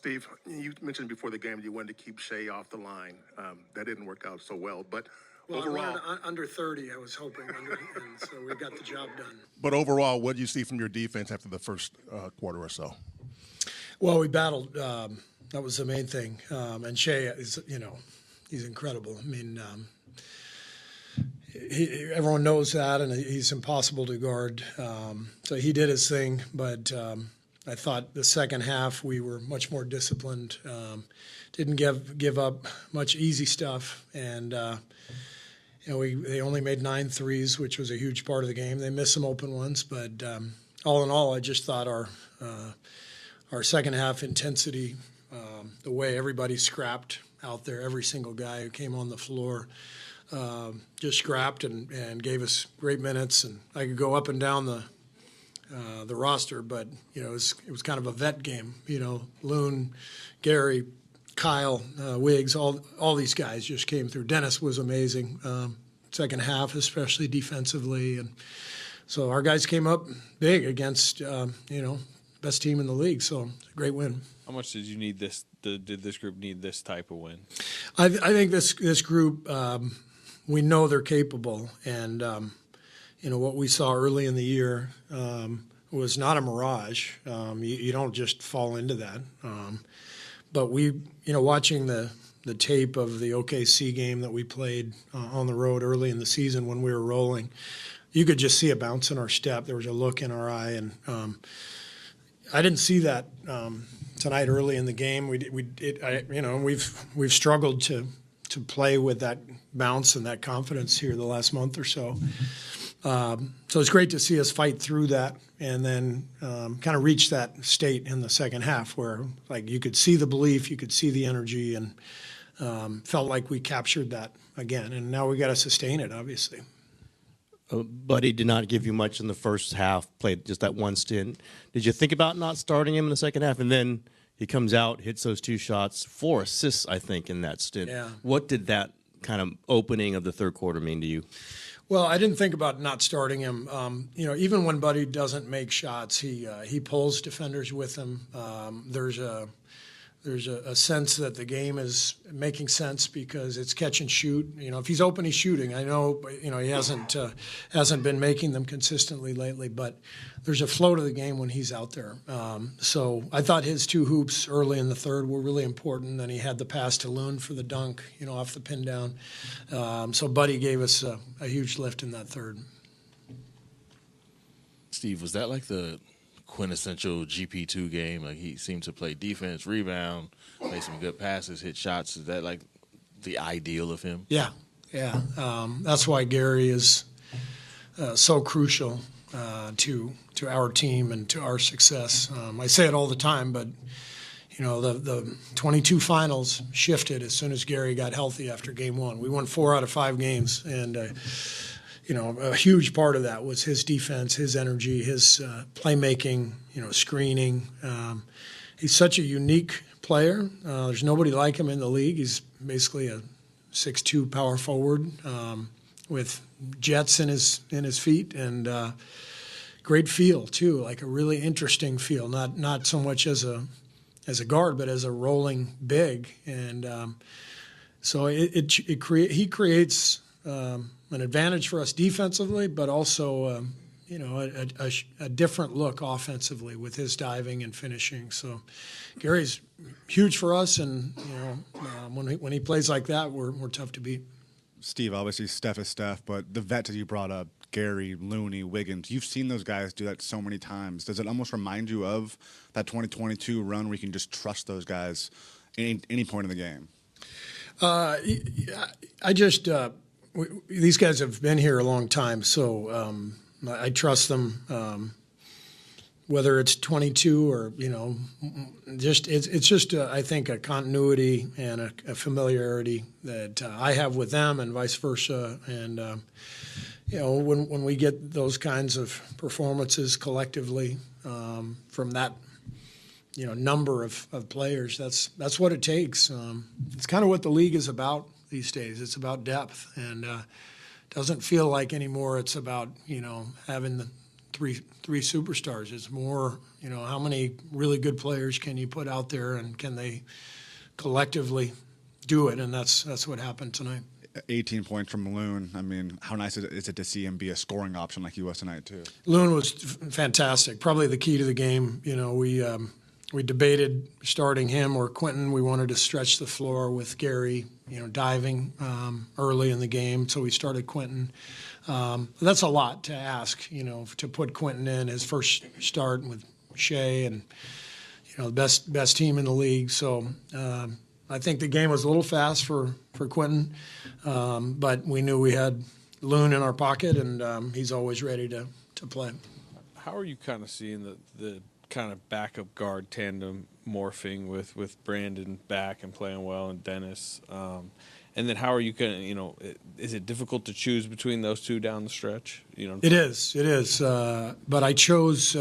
Steve, you mentioned before the game you wanted to keep Shai off the line. That didn't work out so well, but overall, I wanted under 30. I was hoping and so we got the job done. But overall, what do you see from your defense after the first quarter or so? Well, we battled. That was the main thing. And Shai is, he's incredible. I mean, everyone knows that, and he's impossible to guard. So he did his thing, but I thought the second half we were much more disciplined. Didn't give up much easy stuff, and they only made 9 threes, which was a huge part of the game. They missed some open ones, but all in all, I just thought our second half intensity, the way everybody scrapped out there, every single guy who came on the floor just scrapped and gave us great minutes. And I could go up and down the roster, but it was kind of a vet game. Loon, Gary, Kyle, Wiggs, all these guys just came through. Dennis was amazing, second half, especially defensively, and so our guys came up big against best team in the league. So a great win. How much did you need this? Did this group need this type of win? I think this group, we know they're capable, and what we saw early in the year was not a mirage. You don't just fall into that. But we, watching the tape of the OKC game that we played on the road early in the season when we were rolling, you could just see a bounce in our step. There was a look in our eye, and I didn't see that tonight early in the game. We've struggled to play with that bounce and that confidence here the last month or so. So it's great to see us fight through that and then kind of reach that state in the second half where you could see the belief, you could see the energy, and felt like we captured that again. And now we got to sustain it, obviously. Buddy did not give you much in the first half, played just that one stint. Did you think about not starting him in the second half? And then he comes out, hits those 2 shots, 4 assists, I think, in that stint. Yeah. What did that kind of opening of the third quarter mean to you? Well, I didn't think about not starting him. Even when Buddy doesn't make shots, he pulls defenders with him. There's a sense that the game is making sense because it's catch and shoot. If he's open, he's shooting. I know, he hasn't been making them consistently lately, but there's a flow to the game when he's out there. So I thought his 2 hoops early in the third were really important. Then he had the pass to Loon for the dunk, off the pin down. So Buddy gave us a huge lift in that third. Steve, was that like the quintessential GP2 game? Like, he seemed to play defense, rebound, make some good passes, hit shots. Is that like the ideal of him? Yeah. That's why Gary is so crucial to our team and to our success. I say it all the time, but the 22 finals shifted as soon as Gary got healthy after game 1. We won 4 out of 5 games, and a huge part of that was his defense, his energy, his playmaking, screening. He's such a unique player. There's nobody like him in the league. He's basically a 6'2" power forward with jets in his feet and great feel too, like a really interesting feel. Not so much as a guard, but as a rolling big. And so he creates an advantage for us defensively, but also, a different look offensively with his diving and finishing. So Gary's huge for us, and, when he plays like that, we're tough to beat. Steve, obviously Steph is Steph, but the vets that you brought up, Gary, Looney, Wiggins, you've seen those guys do that so many times. Does it almost remind you of that 2022 run where you can just trust those guys any point in the game? These guys have been here a long time, so I trust them. Whether it's 22 or it's just I think a continuity and a familiarity that I have with them, and vice versa. And when we get those kinds of performances collectively from that number of players, that's what it takes. It's kind of what the league is about these days. It's about depth, and doesn't feel like anymore it's about having the three superstars. It's more, how many really good players can you put out there, and can they collectively do it? And that's what happened tonight. 18 points from Loon. I mean, how nice is it to see him be a scoring option like he was tonight too? Loon was fantastic. Probably the key to the game. We debated starting him or Quinton. We wanted to stretch the floor with Gary, diving early in the game. So we started Quinton. That's a lot to ask, to put Quinton in his first start with Shai and, the best team in the league. So I think the game was a little fast for Quinton, but we knew we had Loon in our pocket, and he's always ready to play. How are you kind of seeing the kind of backup guard tandem morphing with Brandon back and playing well, and Dennis? And then how are you going to, is it difficult to choose between those two down the stretch? It is. But I chose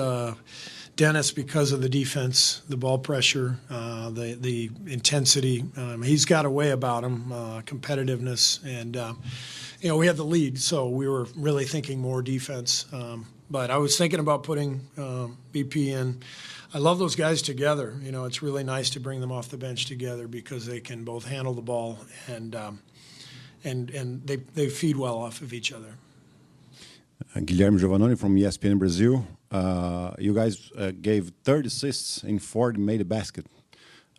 Dennis because of the defense, the ball pressure, the intensity. He's got a way about him, competitiveness. And, we had the lead, so we were really thinking more defense. But I was thinking about putting BP in. I love those guys together. It's really nice to bring them off the bench together because they can both handle the ball and they feed well off of each other. Guilherme Giovannoni from ESPN Brazil. You guys gave 30 assists in 40 made a basket.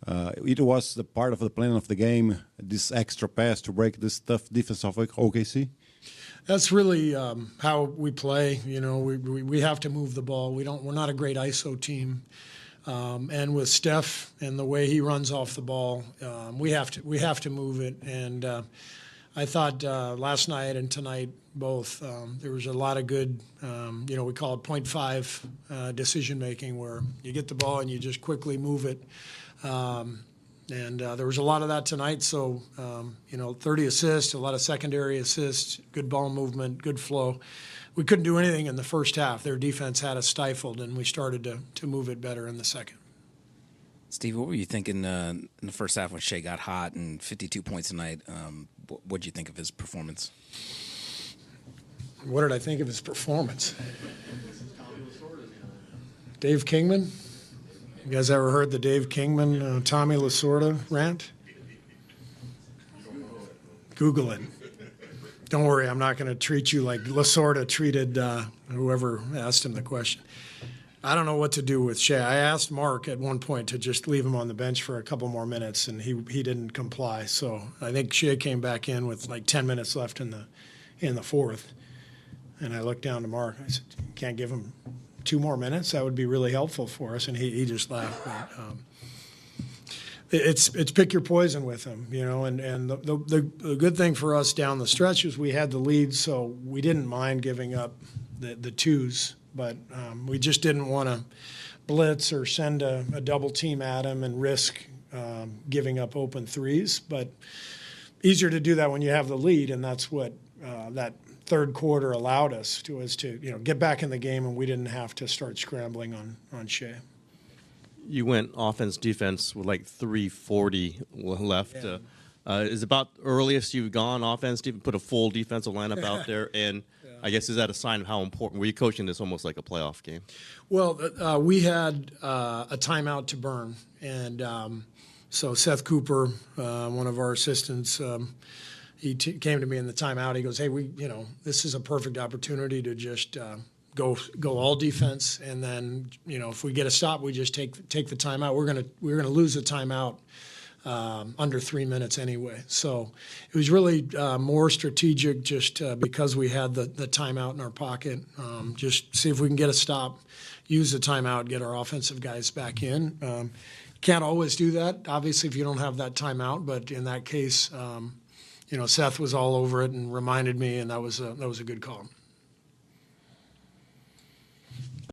It was the part of the plan of the game, this extra pass to break this tough defense of OKC? That's really how we play. We have to move the ball. We're not a great ISO team, and with Steph and the way he runs off the ball, we have to move it. And I thought last night and tonight both there was a lot of good. We call it 0.5 decision making, where you get the ball and you just quickly move it. And there was a lot of that tonight. So, 30 assists, a lot of secondary assists, good ball movement, good flow. We couldn't do anything in the first half. Their defense had us stifled, and we started to move it better in the second. Steve, what were you thinking in the first half when Shai got hot and 52 points tonight? What did you think of his performance? What did I think of his performance? Dave Kingman? You guys ever heard the Dave Kingman, Tommy Lasorda rant? Google it. Don't worry, I'm not going to treat you like Lasorda treated whoever asked him the question. I don't know what to do with Shai. I asked Mark at one point to just leave him on the bench for a couple more minutes, and he didn't comply. So I think Shai came back in with like 10 minutes left in the fourth. And I looked down to Mark. I said, "Can't give him 2 more minutes? That would be really helpful for us." And he just laughed. But, it's pick your poison with him, And the good thing for us down the stretch is we had the lead, so we didn't mind giving up the twos, but we just didn't want to blitz or send a double team at him and risk giving up open threes. But easier to do that when you have the lead, and that's what that third quarter allowed us to get back in the game, and we didn't have to start scrambling on Shai. You went offense, defense with like 3:40 left. Yeah. Is about the earliest you've gone offense, defense, put a full defensive lineup out there, and I guess is that a sign of how important? Were you coaching this almost like a playoff game? Well, we had a timeout to burn, and so Seth Cooper, one of our assistants, he came to me in the timeout. He goes, "Hey, this is a perfect opportunity to just go all defense, and then if we get a stop, we just take the timeout. We're gonna lose the timeout under 3 minutes anyway." So it was really more strategic, just because we had the timeout in our pocket. Just see if we can get a stop, use the timeout, get our offensive guys back in. Can't always do that, obviously, if you don't have that timeout. But in that case, Seth was all over it and reminded me, and that was a good call.